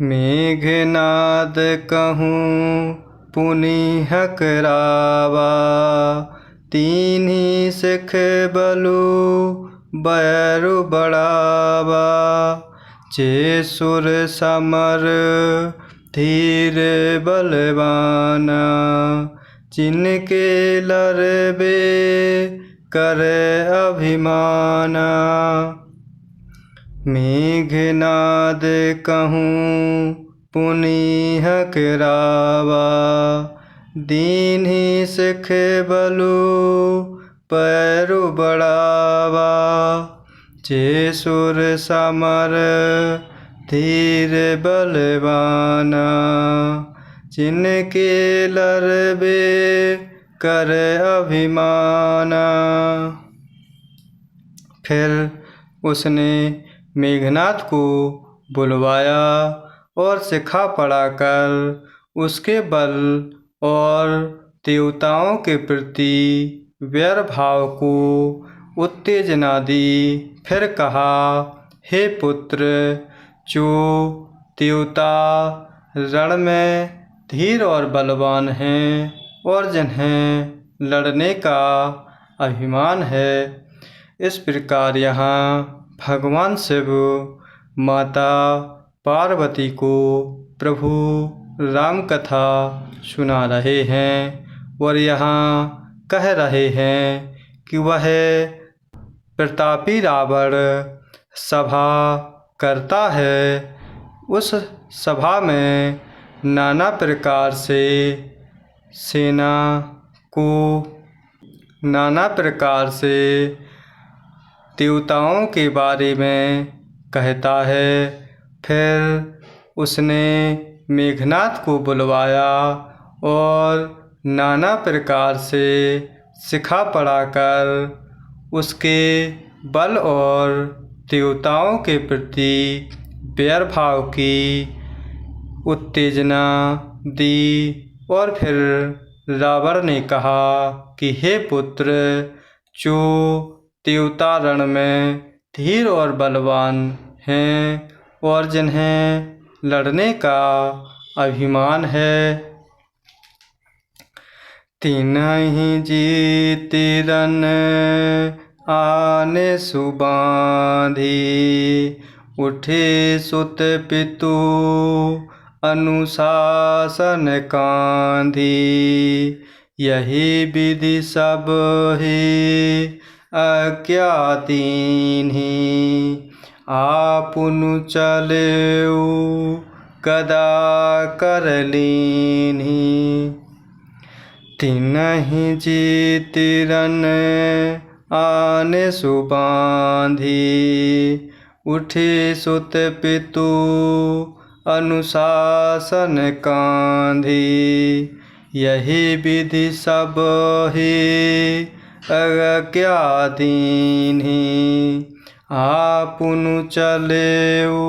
मेघनाद कहूँ पुनि हकरावा, तीन्ही सिख बलु बैरु बढ़ावा। जे सुर समर धीर बलवाना, जिनके लरबे करे अभिमाना। मेघनाद कहूँ पुनि हकरावा, दीन्ही सिख बलु पैरु बढ़ावा। जे सुर समर धीर बलवाना, जिनके लरबे कर अभिमाना। फिर उसने मेघनाद को बुलवाया और शिखा पढ़ाकर उसके बल और देवताओं के प्रति वैर भाव को उत्तेजना दी। फिर कहा, हे पुत्र, जो देवता रण में धीर और बलवान हैं और जिन्हें लड़ने का अभिमान है, इस प्रकार यहाँ भगवान शिव माता पार्वती को प्रभु राम कथा सुना रहे हैं और यहाँ कह रहे हैं कि वह प्रतापी रावण सभा करता है। उस सभा में नाना प्रकार से सेना को, नाना प्रकार से देवताओं के बारे में कहता है। फिर उसने मेघनाद को बुलवाया और नाना प्रकार से शिखा पढ़ाकर उसके बल और देवताओं के प्रति वैर भाव की उत्तेजना दी। और फिर रावण ने कहा कि हे पुत्र, जो देवता रण में धीर और बलवान हैं और जिन्हें लड़ने का अभिमान है, तिन्हि जीत रन आने सुबांधी। उठे सुत पितु अनुशासन कांधी। यही विधि सब ही अज्ञातीन्हि। आपुनु चलेउ गदा कर लीन्हि। तिन्हि जीत रन आने सुबांधी। उठे सुत पितु अनुशासन कांधी। यही विधि सब ही अज्ञातीन्हि। आपुनु चलेउ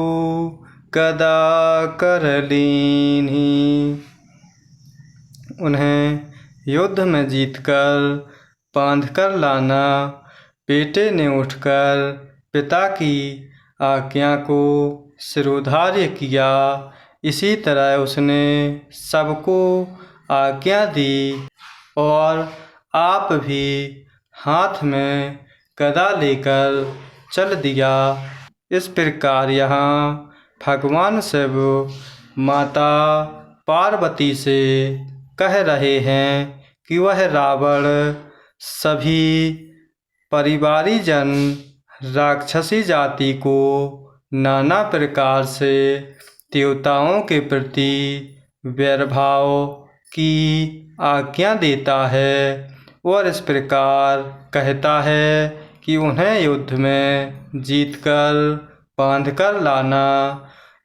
गदा कर लीन्हि। उन्हें युद्ध में जीतकर बांधकर लाना। बेटे ने उठकर पिता की आज्ञा को शिरोधार्य किया। इसी तरह उसने सबको आज्ञा दी और आप भी हाथ में गदा लेकर चल दिया। इस प्रकार यहाँ भगवान शिव माता पार्वती से कह रहे हैं कि वह रावण सभी परिवारीजन राक्षसी जाति को नाना प्रकार से देवताओं के प्रति वैरभाव की आज्ञा देता है और इस प्रकार कहता है कि उन्हें युद्ध में जीतकर बांधकर लाना।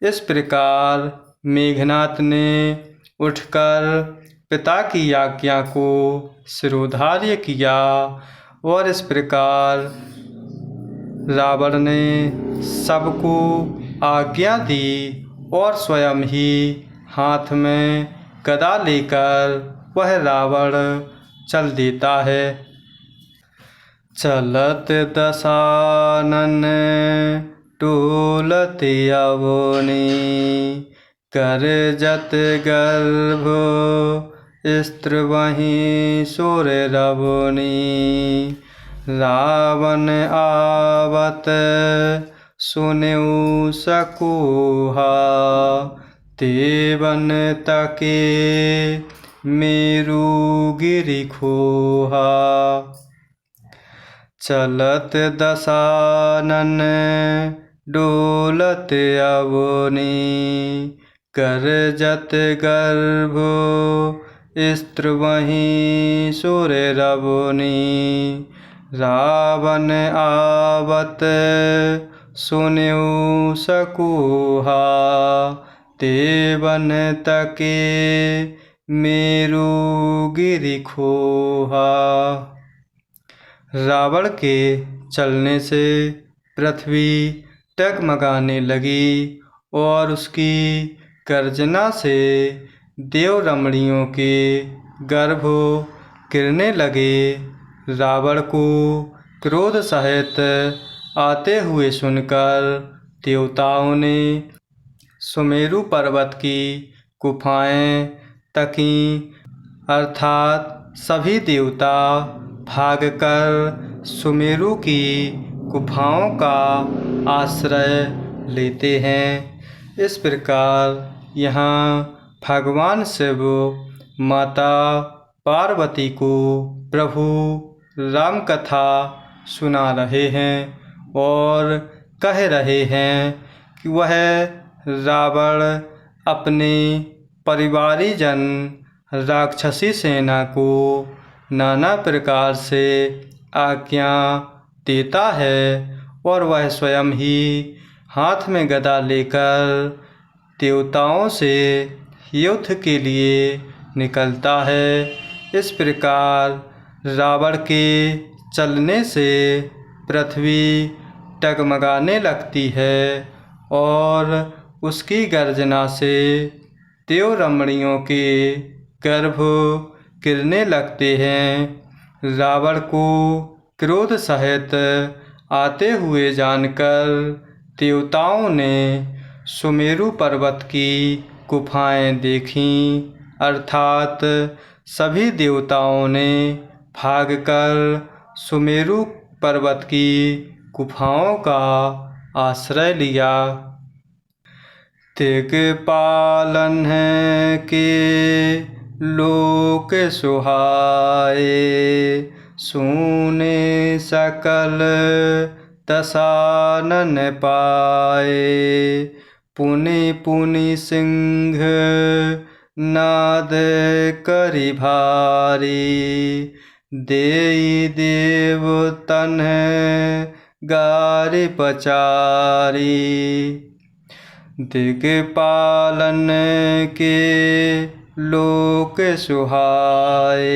इस प्रकार मेघनाद ने उठकर पिता की आज्ञा को शिरोधार्य किया और इस प्रकार रावण ने सबको आज्ञा दी और स्वयं ही हाथ में गदा लेकर वह रावण चल देता है। चलत दशानन टोलत अवनी। कर जत गर्भ स्त्र वहीं सुर रवनी। रावण आवत सुनेउ सकूहा। तेवन तके मेरु गिरि खोहा। चलत दसानन डोलत अवनी। कर जत गर्भ स्त्र वहीं सुर रवनी। रावण आवत सुनेउ सकूहा। तेवन तके मेरु गिरि खोहा। रावण के चलने से पृथ्वी टगमगाने लगी और उसकी गर्जना से देव रमणियों के गर्भ गिरने लगे। रावण को क्रोध सहित आते हुए सुनकर देवताओं ने सुमेरु पर्वत की गुफाएं तकीं, अर्थात सभी देवता भागकर सुमेरु की गुफाओं का आश्रय लेते हैं। इस प्रकार यहाँ भगवान शिव माता पार्वती को प्रभु राम कथा सुना रहे हैं और कह रहे हैं कि वह रावण अपने परिवारीजन राक्षसी सेना को नाना प्रकार से आज्ञा देता है और वह स्वयं ही हाथ में गदा लेकर देवताओं से युद्ध के लिए निकलता है। इस प्रकार रावण के चलने से पृथ्वी टगमगाने लगती है और उसकी गर्जना से देव रमणियों के गर्भ गिरने लगते हैं। रावण को क्रोध सहित आते हुए जानकर देवताओं ने सुमेरु पर्वत की गुफाएं देखीं, अर्थात सभी देवताओं ने भागकर सुमेरु पर्वत की गुफाओं का आश्रय लिया। दिग्पालन के लोक सुहाए। सुने सकल दसानन पाए। पुनि पुनि सिंह नाद करि भारी। देई देव तन गारि पचारी। दिग्पालन के लोक सुहाए।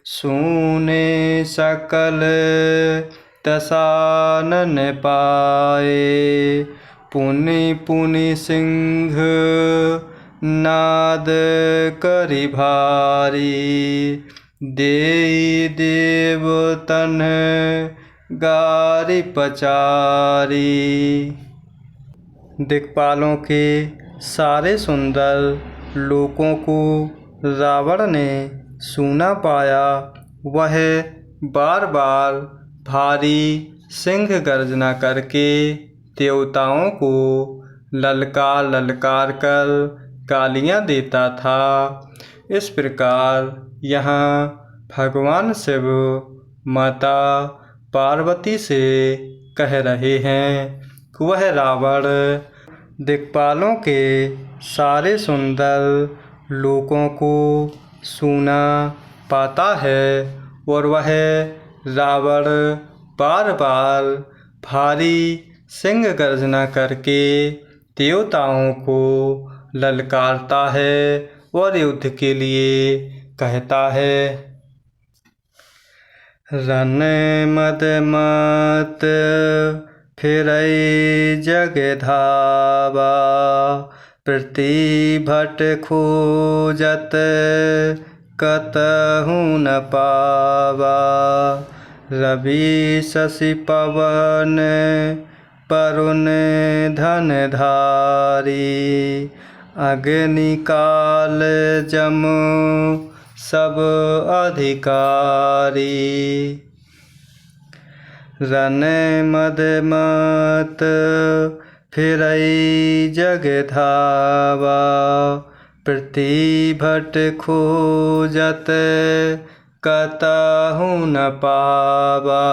सुने सकल दसानन पाए। पुनि पुनि सिंह नाद करि भारी। देई देव तन गारि पचारी। दिक्पालों के सारे सुंदर लोकों को रावण ने सूना पाया। वह बार बार भारी सिंह गर्जना करके देवताओं को ललकार ललकार कर गालियाँ देता था। इस प्रकार यहाँ भगवान शिव माता पार्वती से कह रहे हैं कि वह रावण दिक्पालों के सारे सुंदर लोकों को सूना पाता है और वह रावण बार बार भारी सिंह गर्जना करके देवताओं को ललकारता है और युद्ध के लिए कहता है। रन मद मत फिरई जग धावा। प्रतिभट खोजत कतहु न पावा। रवि शशि पवन वरुण धन धारी। अग्नि काल जम सब अधिकारी। रन मद मत फिरई जग धावा। प्रतिभट खोजत कतहु न पावा।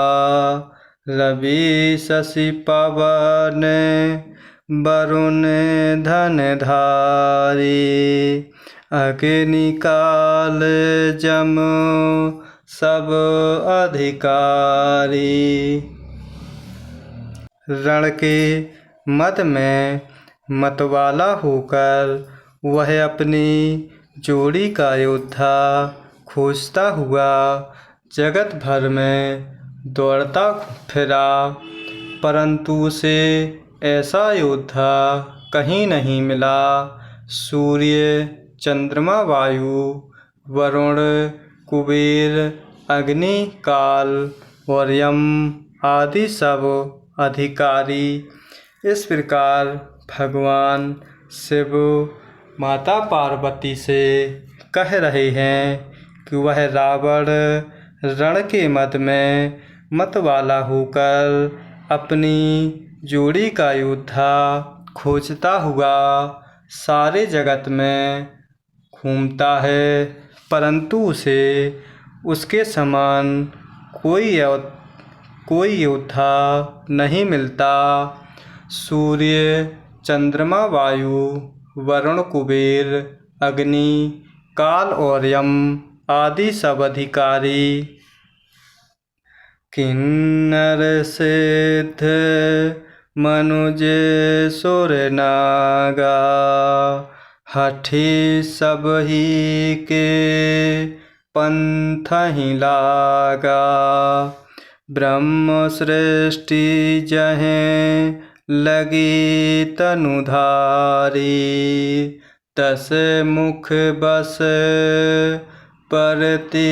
रवि शशि पवन वरुण धन धारी। अग्नि काल जम सब अधिकारी। रण के मद में मतवाला होकर वह अपनी जोड़ी का योद्धा खोजता हुआ जगत भर में दौड़ता फिरा, परंतु उसे ऐसा योद्धा कहीं नहीं मिला। सूर्य, चंद्रमा, वायु, वरुण, कुबेर, अग्नि, काल और यम आदि सब अधिकारी। इस प्रकार भगवान शिव माता पार्वती से कह रहे हैं कि वह रावण रण के मद में मतवाला होकर अपनी जोड़ी का योद्धा खोजता हुआ सारे जगत में घूमता है, परंतु उसे उसके समान कोई योद्धा नहीं मिलता। सूर्य, चंद्रमा, वायु, वरुण, कुबेर, अग्नि, काल और यम आदि सब अधिकारी। किन्नर सिद्ध मनुज सुर नागा। हठी सब ही के पंथ ही लागा। ब्रह्म सृष्टि जहें लगी तनुधारी। दस मुख बस परति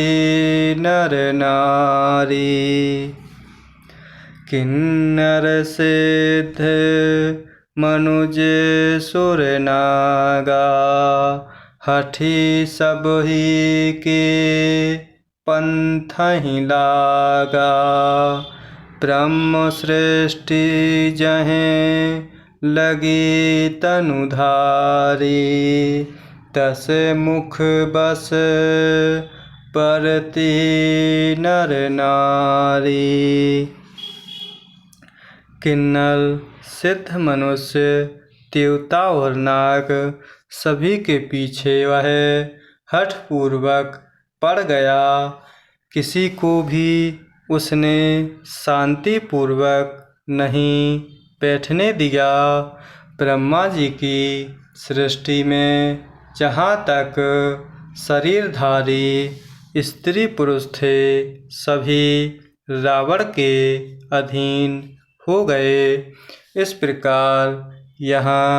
नर नारी। किन्नर सिद्ध मनुज सुर नागा। हठी सब ही के पंथ ही लागा। ब्रह्म सृष्टि जहें लगी तनुधारी। दस मुख बस परति नर नारी। किन्नर सिद्ध मनुष्य, देवता और नाग सभी के पीछे वह हठपूर्वक पड़ गया। किसी को भी उसने शांति पूर्वक नहीं बैठने दिया। ब्रह्मा जी की सृष्टि में जहाँ तक शरीरधारी स्त्री पुरुष थे, सभी रावण के अधीन हो गए। इस प्रकार यहाँ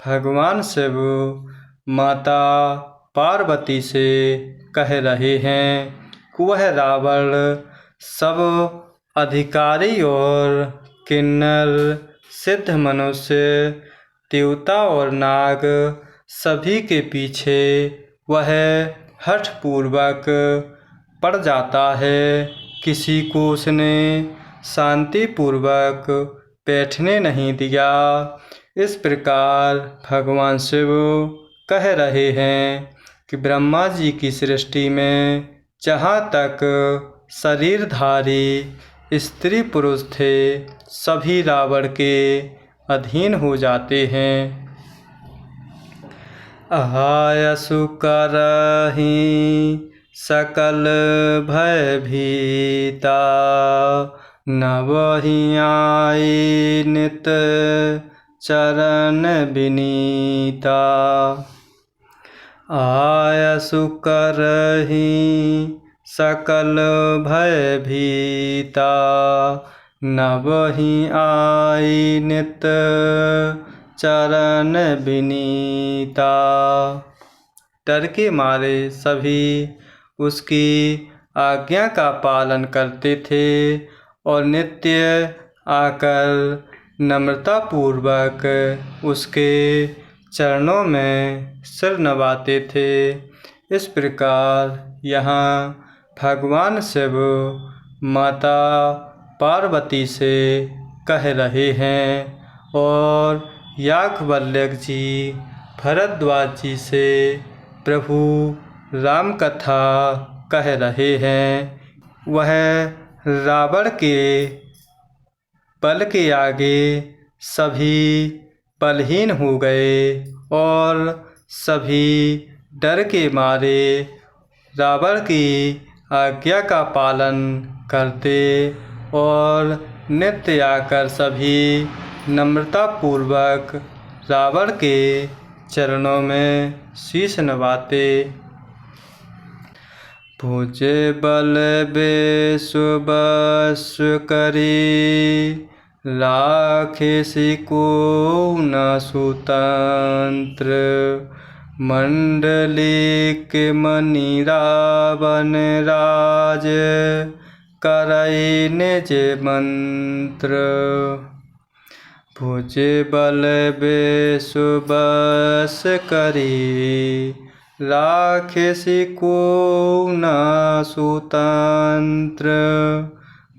भगवान शिव माता पार्वती से कह रहे हैं कि वह रावण सब अधिकारी और किन्नर सिद्ध मनुष्य, देवता और नाग सभी के पीछे वह हठपूर्वक पड़ जाता है। किसी को उसने शांतिपूर्वक बैठने नहीं दिया। इस प्रकार भगवान शिव कह रहे हैं कि ब्रह्मा जी की सृष्टि में जहाँ तक शरीरधारी स्त्री पुरुष थे, सभी रावण के अधीन हो जाते हैं। आयसु करहि सकल भय भीता। नवहि आई नित चरण विनीता। आयसु करहि सकल भय भीता। नवहि आई नित चरण विनीता। डर के मारे सभी उसकी आज्ञा का पालन करते थे और नित्य आकर नम्रतापूर्वक उसके चरणों में सिर नवाते थे। इस प्रकार यहाँ भगवान शिव माता पार्वती से कह रहे हैं और याज्ञवल्क्य जी भरद्वाज जी से प्रभु राम कथा कह रहे हैं। वह रावण के बल के आगे सभी बलहीन हो गए और सभी डर के मारे रावण की आज्ञा का पालन करते और नित्य आकर सभी नम्रतापूर्वक रावण के चरणों में शीश नवाते। भुज बल बेसु बस करी राखे सिको न सुतंत्र मंडलिक मणि रावण राज करई निज मंत्र। भुज बल बेसु बस करी राखे सिको न सुतंत्र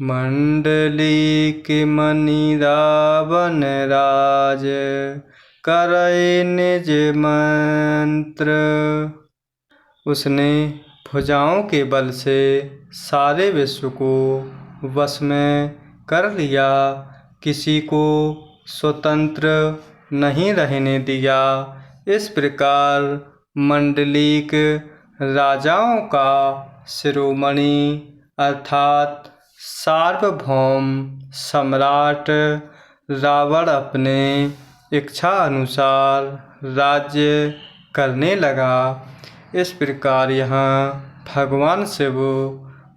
मंडलिक मणि रावण राज करई निज मंत्र। उसने भुजाओं के बल से सारे विश्व को वश में कर लिया, किसी को स्वतंत्र नहीं रहने दिया। इस प्रकार मंडलिक राजाओं का शिरोमणि अर्थात सार्वभौम सम्राट रावण अपने इच्छा अनुसार राज्य करने लगा। इस प्रकार यहाँ भगवान शिव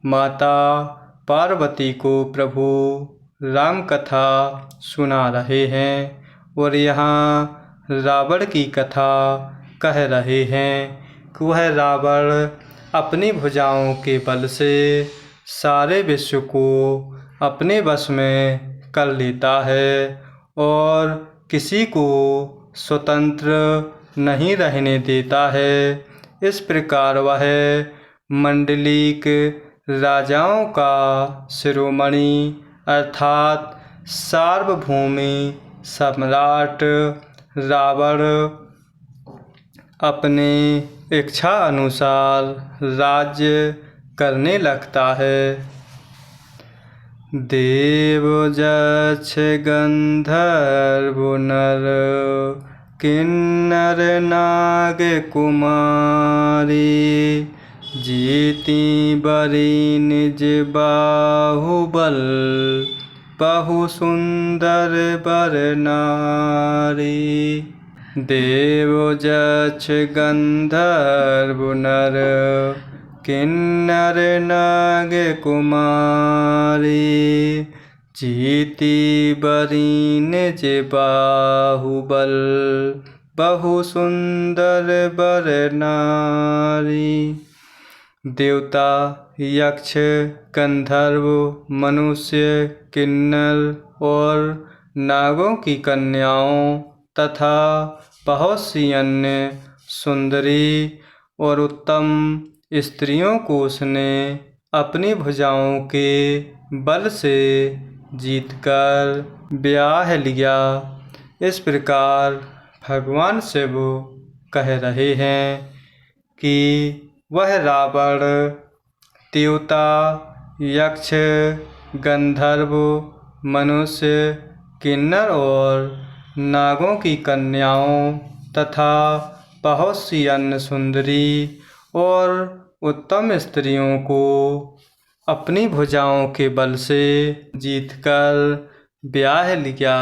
माता पार्वती को प्रभु राम कथा सुना रहे हैं और यहाँ रावण की कथा कह रहे हैं कि वह रावण अपनी भुजाओं के बल से सारे विश्व को अपने वश में कर लेता है और किसी को स्वतंत्र नहीं रहने देता है। इस प्रकार वह मंडलिक राजाओं का शिरोमणि अर्थात सार्वभौमी सम्राट रावण अपने इच्छा अनुसार राज्य करने लगता है। देव यक्ष गंधर्व नर किन्नर नाग कुमारी जीती बरी निज बाहुबल बहु सुंदर बर नारी। देव यक्ष गंधर्व नर किन्नर नाग कुमारी जीती बरी निज बाहुबल बहु सुंदर बर नारी। देवता यक्ष गंधर्व मनुष्य किन्नर और नागों की कन्याओं तथा बहुत सी अन्य सुंदरी और उत्तम स्त्रियों को उसने अपनी भुजाओं के बल से जीतकर ब्याह लिया। इस प्रकार भगवान शिव कह रहे हैं कि वह रावण देवता यक्ष गंधर्व मनुष्य किन्नर और नागों की कन्याओं तथा बहुत सी अन्य सुंदरी और उत्तम स्त्रियों को अपनी भुजाओं के बल से जीतकर ब्याह लिया।